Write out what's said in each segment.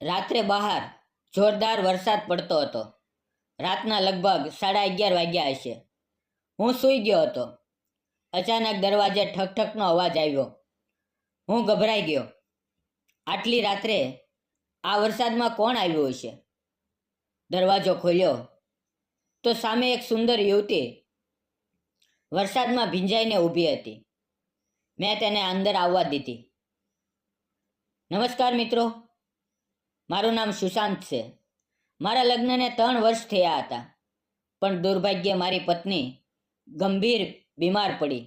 રાત્રે બહાર જોરદાર વરસાદ પડતો હતો. રાતના લગભગ 11:30 વાગ્યા હશે. હું સૂઈ ગયો હતો. અચાનક દરવાજે ઠકઠકનો અવાજ આવ્યો. હું ગભરાઈ ગયો. આટલી રાત્રે આ વરસાદમાં કોણ આવ્યું હશે? દરવાજો ખોલ્યો તો સામે એક સુંદર યુવતી વરસાદમાં ભીંજાઈને ઊભી હતી. મેં તેને અંદર આવવા દીધી. નમસ્કાર મિત્રો, મારું નામ સુશાંત છે. મારા લગ્નને 3 વર્ષ થયા હતા, પણ દુર્ભાગ્યે મારી પત્ની ગંભીર બીમાર પડી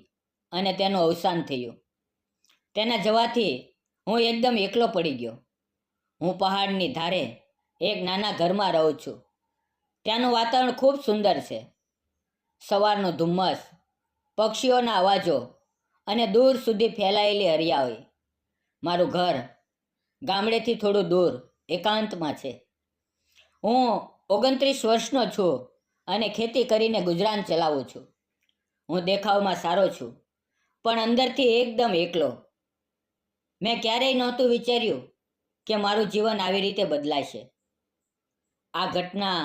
અને તેનું અવસાન થયું. તેના જવાથી હું એકદમ એકલો પડી ગયો. હું પહાડની ધારે એક નાના ઘરમાં રહું છું. ત્યાંનું વાતાવરણ ખૂબ સુંદર છે. સવારનો ધુમ્મસ, પક્ષીઓના અવાજો અને દૂર સુધી ફેલાયેલી હરિયાળી. મારું ઘર ગામડેથી થોડું દૂર એકાંતમાં છે. હું 29 વર્ષનો છું અને ખેતી કરીને ગુજરાન ચલાવું છું. હું દેખાવમાં સારો છું, પણ અંદરથી એકદમ એકલો. મેં ક્યારેય નહોતું વિચાર્યું કે મારું જીવન આવી રીતે બદલાશે. આ ઘટના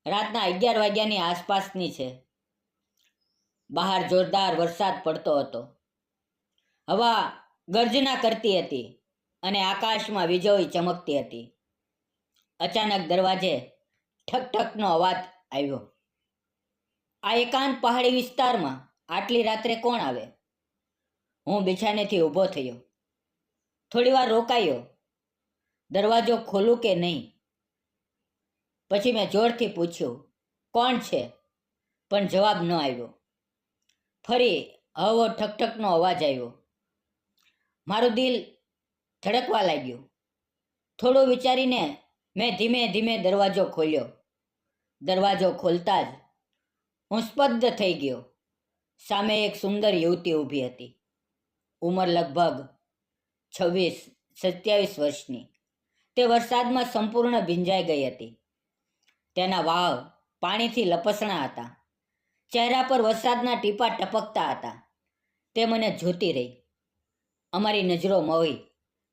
રાતના 11 વાગ્યાની આસપાસની છે. બહાર જોરદાર વરસાદ પડતો હતો. હવા ગર્જના કરતી હતી અને આકાશમાં વીજળી ચમકતી હતી. અચાનક દરવાજે ઠકઠકનો અવાજ આવ્યો. આ એકાંત પહાડી વિસ્તારમાં આટલી રાત્રે કોણ આવે? હું બિછાનેથી ઊભો થયો. થોડીવાર રોકાયો. દરવાજો ખોલું કે નહીં? પછી મેં જોરથી પૂછ્યું, કોણ છે? પણ જવાબ ન આવ્યો. ફરી હળવો ઠકઠકનો અવાજ આવ્યો. મારું દિલ ધડકવા લાગ્યું. થોડું વિચારીને મેં ધીમે ધીમે દરવાજો ખોલ્યો. દરવાજો ખોલતા જ હું સ્તબ્ધ થઈ ગયો. સામે એક સુંદર યુવતી ઊભી હતી. ઉંમર લગભગ 26-27 વર્ષની. તે વરસાદમાં સંપૂર્ણ ભીંજાઈ ગઈ હતી. તેના વાળ પાણીથી લપસણા હતા. ચહેરા પર વરસાદના ટીપા ટપકતા હતા. તે મને જોતી રહી. અમારી નજરો મોહી.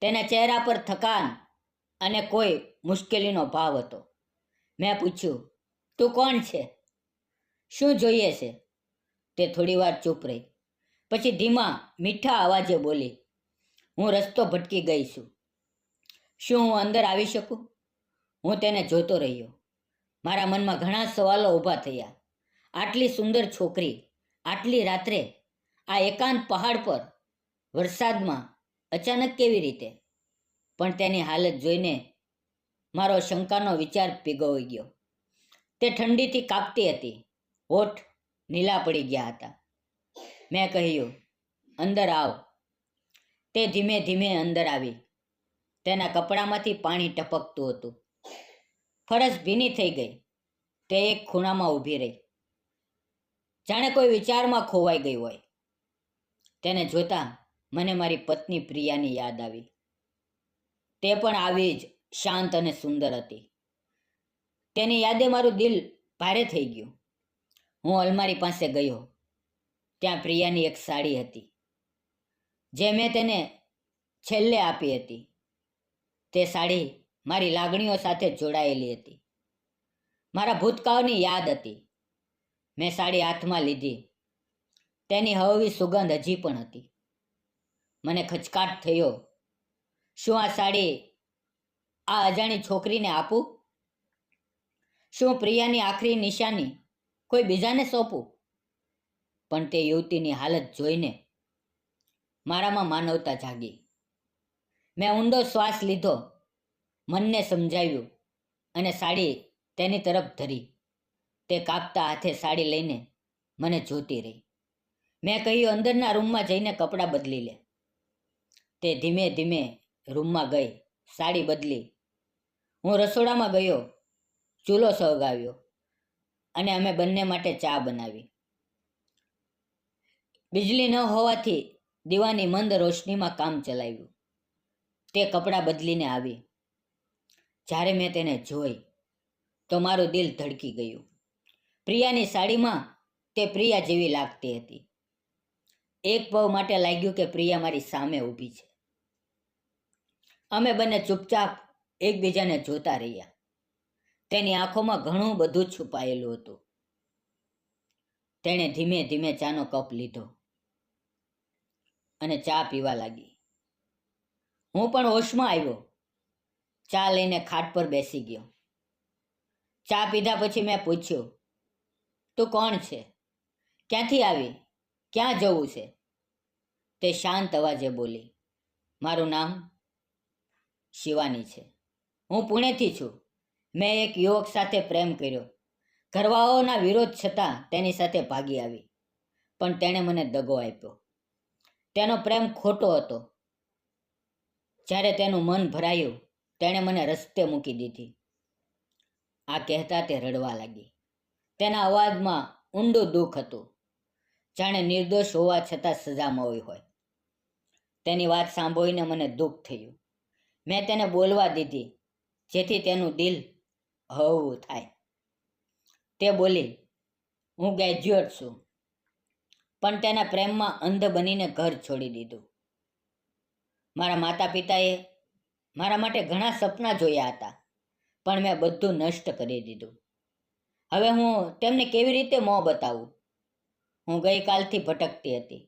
તેના ચહેરા પર થકાન અને કોઈ મુશ્કેલીનો ભાવ હતો. મેં પૂછ્યું, તું કોણ છે? શું જોઈએ છે? તે થોડીવાર ચૂપ રહી. પછી ધીમા મીઠા અવાજે બોલી, હું રસ્તો ભટકી ગઈ છું. શું હું અંદર આવી શકું? હું તેને જોતો રહ્યો. મારા મનમાં ઘણા સવાલો ઊભા થયા. આટલી સુંદર છોકરી આટલી રાત્રે આ એકાંત પહાડ પર વરસાદમાં અચાનક કેવી રીતે? પણ તેની હાલત જોઈને મારો શંકાનો વિચાર પીગળી ગયો. તે ઠંડીથી કાપતી હતી. હોઠ નીલા પડી ગયા હતા. મેં કહ્યું, અંદર આવ. તે ધીમે ધીમે અંદર આવી. તેના કપડામાંથી પાણી ટપકતું હતું. ફરસ ભીની થઈ ગઈ. તે એક ખૂણામાં ઊભી રહી, જાણે કોઈ વિચારમાં ખોવાઈ ગઈ હોય. તેને જોતા મને મારી પત્ની પ્રિયાની યાદ આવી. તે પણ આવી જ શાંત અને સુંદર હતી. તેની યાદે મારું દિલ ભારે થઈ ગયું. હું અલમારી પાસે ગયો. ત્યાં પ્રિયાની એક સાડી હતી, જે મેં તેને છેલ્લે આપી હતી. તે સાડી મારી લાગણીઓ સાથે જોડાયેલી હતી. મારા ભૂતકાળની યાદ હતી. મેં સાડી હાથમાં લીધી. તેની હળવી સુગંધ હજી પણ હતી. મને ખચકાટ થયો. શું આ સાડી આ અજાણી છોકરીને આપું? શું પ્રિયાની આખરી નિશાની કોઈ બીજાને સોંપું? પણ તે યુવતીની હાલત જોઈને મારામાં માનવતા જાગી. મેં ઊંડો શ્વાસ લીધો, મનને સમજાવ્યું અને સાડી તેની તરફ ધરી. તે કાપતા હાથે સાડી લઈને મને જોતી રહી. મેં કહ્યું, અંદરના રૂમમાં જઈને કપડાં બદલી લે. તે ધીમે ધીમે રૂમમાં ગઈ, સાડી બદલી. હું રસોડામાં ગયો, ચૂલો સળગાવ્યો અને અમે બંને માટે ચા બનાવી. વીજળી ન હોવાથી દીવાની મંદ રોશનીમાં કામ ચલાવ્યું. તે કપડાં બદલીને આવી. જ્યારે મેં તેને જોઈ તો મારું દિલ ધડકી ગયું. પ્રિયાની સાડીમાં તે પ્રિયા જેવી લાગતી હતી. એક પળ માટે લાગ્યું કે પ્રિયા મારી સામે ઊભી છે. અમે બંને ચૂપચાપ એકબીજાને જોતા રહ્યા. તેની આંખોમાં ઘણું બધું છુપાયેલું હતું. તેણે ધીમે ધીમે ચાનો કપ લીધો અને ચા પીવા લાગી. હું પણ હોશમાં આવ્યો. ચા લઈને ખાટ પર બેસી ગયો. ચા પીધા પછી મેં પૂછ્યું, તું કોણ છે? ક્યાંથી આવી? ક્યાં જવું છે? તે શાંત અવાજે બોલી, મારું નામ શિવાની છે. હું પુણેથી છું. મેં એક યુવક સાથે પ્રેમ કર્યો. ઘરવાળાઓના વિરોધ છતાં તેની સાથે ભાગી આવી, પણ તેણે મને દગો આપ્યો. તેનો પ્રેમ ખોટો હતો. જ્યારે તેનું મન ભરાયું, તેણે મને રસ્તે મૂકી દીધી. આ કહેતા તે રડવા લાગી. તેના અવાજમાં ઊંડું દુઃખ હતું, જાણે નિર્દોષ હોવા છતાં સજા મળી હોય. તેની વાત સાંભળીને મને દુઃખ થયું. મેં તેને બોલવા દીધી, જેથી તેનું દિલ હળવું થાય. તે બોલી, હું ગ્રેજ્યુએટ છું, પણ તેના પ્રેમમાં અંધ બનીને ઘર છોડી દીધું. મારા માતા પિતાએ મારા માટે ઘણા સપના જોયા હતા, પણ મેં બધું નષ્ટ કરી દીધું. હવે હું તેમને કેવી રીતે મોં બતાવું? હું ગઈકાલથી ભટકતી હતી.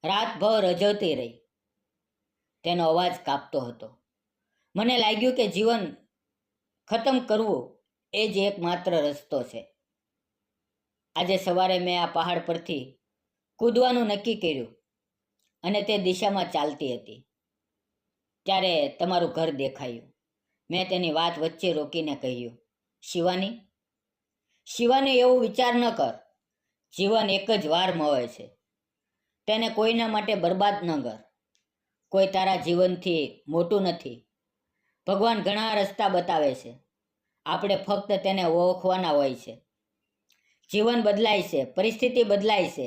રાતભર રજવતી રહી. તેનો અવાજ કાપતો હતો. મને લાગ્યું કે જીવન ખતમ કરવું એ જ એકમાત્ર રસ્તો છે. આજે સવારે મેં આ પહાડ પરથી કૂદવાનું નક્કી કર્યું અને તે દિશામાં ચાલતી હતી ત્યારે તમારું ઘર દેખાયું. મેં તેની વાત વચ્ચે રોકીને કહ્યું, શિવાની, શિવાની, એવું વિચાર ન કર. જીવન એક જ વાર મળે છે. તેને કોઈના માટે બરબાદ ન કર. કોઈ તારા જીવનથી મોટું નથી. ભગવાન ઘણા રસ્તા બતાવે છે. આપણે ફક્ત તેને ઓળખવાના હોય છે. જીવન બદલાય છે, પરિસ્થિતિ બદલાય છે,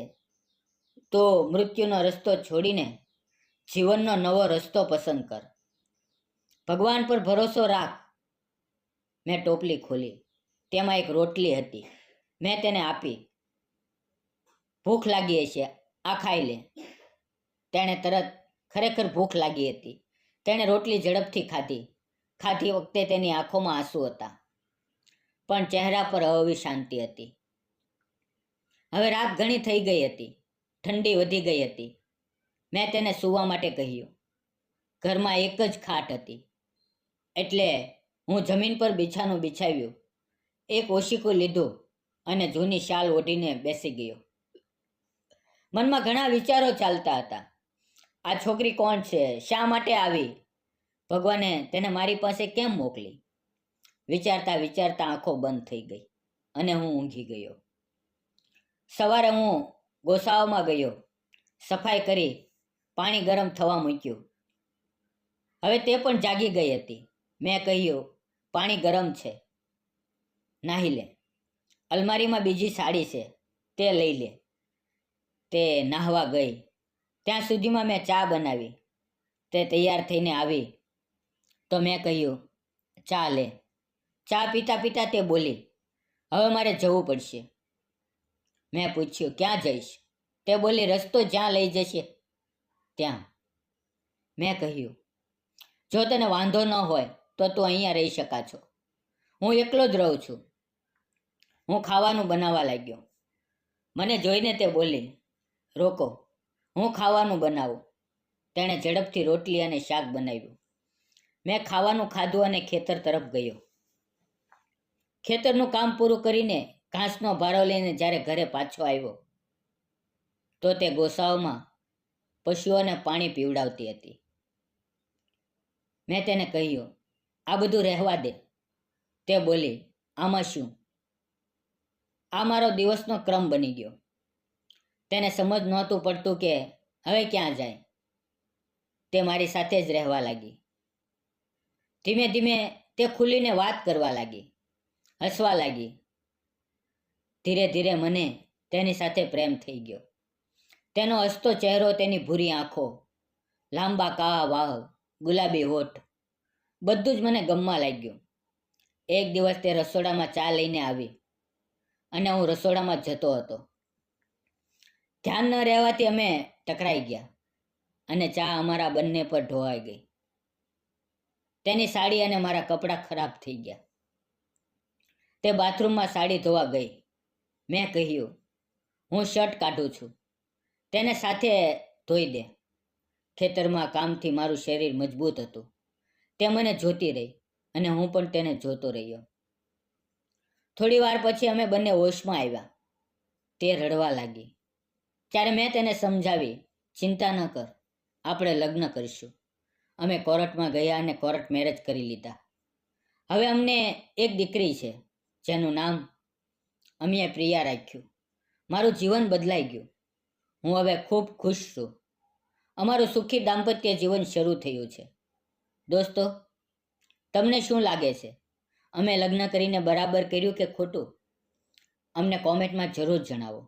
તો મૃત્યુનો રસ્તો છોડીને જીવનનો નવો રસ્તો પસંદ કર. ભગવાન પર ભરોસો રાખ. મેં ટોપલી ખોલી. તેમાં એક રોટલી હતી. મેં તેને આપી. ભૂખ લાગી હશે, આ ખાઈ લે. તેણે તરત ખરેખર ભૂખ લાગી હતી. તેણે રોટલી ઝડપથી ખાધી. ખાતી વખતે તેની આંખોમાં આંસુ હતા, પણ ચહેરા પર હળવી શાંતિ હતી. હવે રાત ઘણી થઈ ગઈ હતી. ઠંડી વધી ગઈ હતી. મેં તેને સૂવા માટે કહ્યું. ઘરમાં એક જ ખાટ હતી, એટલે હું જમીન પર બિછાનું બિછાવ્યું. એક ઓશીકું લીધું અને જૂની શાલ ઓઢીને બેસી ગયો. મનમાં ઘણા વિચારો ચાલતા હતા. આ છોકરી કોણ છે? શા માટે આવી? ભગવાને તેને મારી પાસે કેમ મોકલી? વિચારતા વિચારતા આંખો બંધ થઈ ગઈ અને હું ઊંઘી ગયો. સવારે હું ગોસાઓમાં ગયો. સફાઈ કરી, પાણી ગરમ થવા મૂક્યું. હવે તે પણ જાગી ગઈ હતી. મેં કહ્યું, પાણી ગરમ છે, નાહી લે. અલમારીમાં બીજી સાડી છે, તે લઈ લે. તે નાહવા ગઈ. ત્યાં સુધીમાં મેં ચા બનાવી. તે તૈયાર થઈને આવી તો મેં કહ્યું, ચા લે. ચા પીતા પીતા તે બોલી, હવે મારે જવું પડશે. મેં પૂછ્યું, ક્યાં જઈશ? તે બોલી, રસ્તો જ્યાં લઈ જશે ત્યાં. મેં કહ્યું, જો તને વાંધો ન હોય તો તું અહીંયા રહી શકા છો. હું એકલો જ રહું છું. હું ખાવાનું બનાવવા લાગ્યો. મને જોઈને તે બોલી, રોકો, હું ખાવાનું બનાવું. તેણે ઝડપથી રોટલી અને શાક બનાવ્યું. મેં ખાવાનું ખાધું અને ખેતર તરફ ગયો. ખેતરનું કામ પૂરું કરીને ઘાસનો ભારો લઈને જ્યારે ઘરે પાછો આવ્યો તો તે ગોસાઓમાં પશુઓને પાણી પીવડાવતી હતી. મેં તેને કહ્યું, આ બધું રહેવા દે. તે બોલી, આમાં શું? આ મારો દિવસનો ક્રમ બની ગયો. તેને સમજ નહોતું પડતું કે હવે ક્યાં જાય. તે મારી સાથે જ રહેવા લાગી. ધીમે ધીમે તે ખુલીને વાત કરવા લાગી, હસવા લાગી. ધીરે ધીરે મને તેની સાથે પ્રેમ થઈ ગયો. તેનો હસતો ચહેરો, તેની ભૂરી આંખો, લાંબા કાળા વાળ, ગુલાબી હોઠ, બધું જ મને ગમવા લાગ્યું. એક દિવસ તે રસોડામાં ચા લઈને આવી અને હું રસોડામાં જતો હતો. ધ્યાન ન રહેવાથી અમે ટકરાઈ ગયા અને ચા અમારા બંને પર ઢોળાઈ ગઈ. તેની સાડી અને મારા કપડાં ખરાબ થઈ ગયા. તે બાથરૂમમાં સાડી ધોવા ગઈ. મેં કહ્યું, હું શર્ટ કાઢું છું, તેને સાથે ધોઈ દે. ખેતરમાં કામથી મારું શરીર મજબૂત હતું. તે મને જોતી રહી અને હું પણ તેને જોતો રહ્યો. થોડી વાર પછી અમે બંને હોશમાં આવ્યા. તે રડવા લાગી. ત્યારે મેં તેને સમજાવી, ચિંતા ન કર, આપણે લગ્ન કરીશું. અમે કોર્ટમાં ગયા અને કોર્ટ મેરેજ કરી લીધા. હવે અમને એક દીકરી છે, જેનું નામ અમે પ્રિયા રાખ્યું. મારું જીવન બદલાઈ ગયું. હું હવે ખૂબ ખુશ છું. અમારું સુખી દાંપત્ય જીવન શરૂ થયું છે. દોસ્તો, તમને શું લાગે છે? અમે લગ્ન કરીને બરાબર કર્યું કે ખોટું? અમને કોમેન્ટમાં જરૂર જણાવો.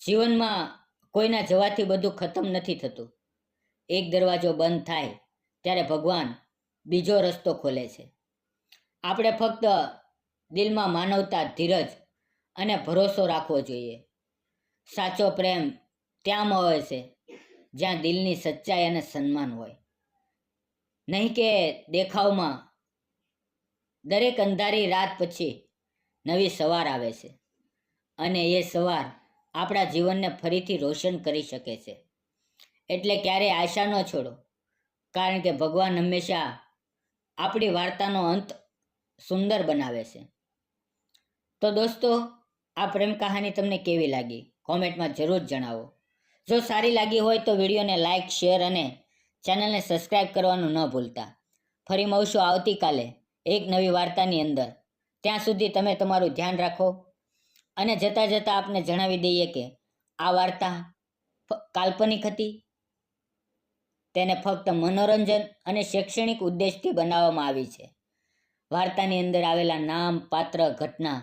જીવનમાં કોઈના જવાથી બધું ખતમ નથી થતું. એક દરવાજો બંધ થાય ત્યારે ભગવાન બીજો રસ્તો ખોલે છે. આપણે ફક્ત દિલમાં માનવતા, ધીરજ અને ભરોસો રાખવો જોઈએ. સાચો પ્રેમ ત્યાં મળે છે જ્યાં દિલની સચ્ચાઈ અને સન્માન હોય, નહીં કે દેખાવમાં. દરેક અંધારી રાત પછી નવી સવાર આવે છે અને એ સવાર આપણા જીવનને ફરીથી રોશન કરી શકે છે. એટલે ક્યારેય આશા ન છોડો, કારણ કે ભગવાન હંમેશા આપણી વાર્તાનો અંત સુંદર બનાવે છે. તો દોસ્તો, આ પ્રેમ કહાની તમને કેવી લાગી? કોમેન્ટમાં જરૂર જણાવો. જો સારી લાગી હોય તો વિડીયોને લાઇક, શેર અને ચેનલને સબસ્ક્રાઈબ કરવાનું ન ભૂલતા. ફરી મળશું આવતીકાલે એક નવી વાર્તાની અંદર. ત્યાં સુધી તમે તમારું ધ્યાન રાખો. અને જતાં જતાં આપને જણાવી દઈએ કે આ વાર્તા કાલ્પનિક હતી. તેને ફક્ત મનોરંજન અને શૈક્ષણિક ઉદ્દેશથી બનાવવામાં આવી છે. વાર્તાની અંદર આવેલા નામ, પાત્ર, ઘટના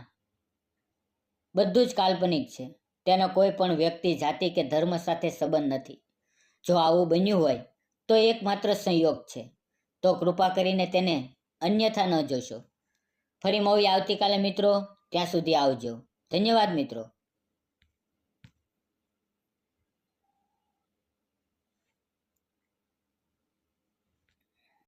બધું જ કાલ્પનિક છે. તેનો કોઈ પણ વ્યક્તિ, જાતિ કે ધર્મ સાથે સંબંધ નથી. જો આવું બન્યું હોય તો એકમાત્ર સંયોગ છે. તો કૃપા કરીને તેને અન્યથા ન જોશો. ફરી મળીએ આવતીકાલે મિત્રો. ત્યાં સુધી આવજો. ધન્યવાદ મિત્રો.